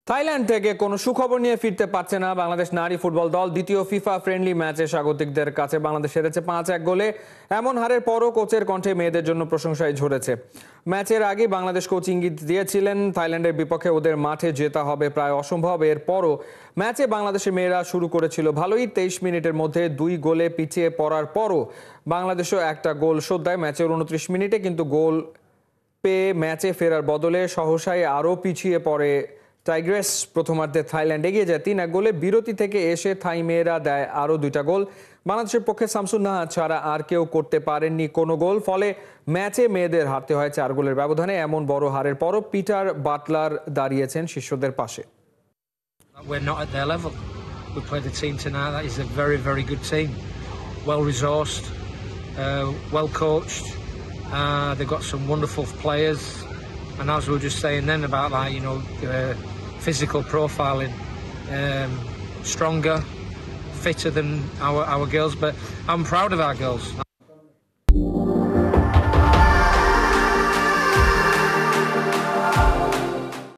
Thailand থেকে কোনো সুখবর নিয়ে ফিরতে পারছে না বাংলাদেশ নারী ফুটবল দল। দ্বিতীয় ফিফা ফ্রেন্ডলি ম্যাচে স্বাগতিকদের কাছে বাংলাদেশ হেরেছে 5-1 গোলে। এমন হারের পরও কোচের কণ্ঠে মেয়েদের জন্য প্রশংসায় ঝরেছে। ম্যাচের আগে বাংলাদেশ কোচ ইঙ্গিত দিয়েছিলেন ওদের বিপক্ষে ওদের মাঠে জেতা হবে প্রায় অসম্ভব। এরপরও ম্যাচে বাংলাদেশের মেয়েরা শুরু করেছিল ভালোই। 23 মিনিটের মধ্যে 2 গোলে পিছিয়ে পড়ার পরও বাংলাদেশও একটা গোল শোধ দেয় ম্যাচের 29 মিনিটে, কিন্তু গোল পেয়ে ম্যাচে ফেরার বদলে সহসায় আরও পিছিয়ে পড়ে টাইগ্রেস। প্রথমার্ধে থাইল্যান্ড এগিয়ে যায় 3-1 গোলে। বিরতি থেকে এসে থাই মেয়েরা দেয় আরও 2টা গোল। বাংলাদেশের পক্ষে শামসুন নাহার ছাড়া আর কেউ করতে পারেননি কোনো গোল। ফলে ম্যাচে মেয়েদের হারতে হয় 4 গোলের ব্যবধানে। এমন বড় হারের পরও পিটার বাটলার দাঁড়িয়েছেন শিষ্যদের পাশে। We're not at their level. We played a team tonight that is a very, very good team. Well resourced, well coached. They've got some wonderful players. And as we were just saying then about that, physical profiling, stronger, fitter than our girls. But I'm proud of our girls.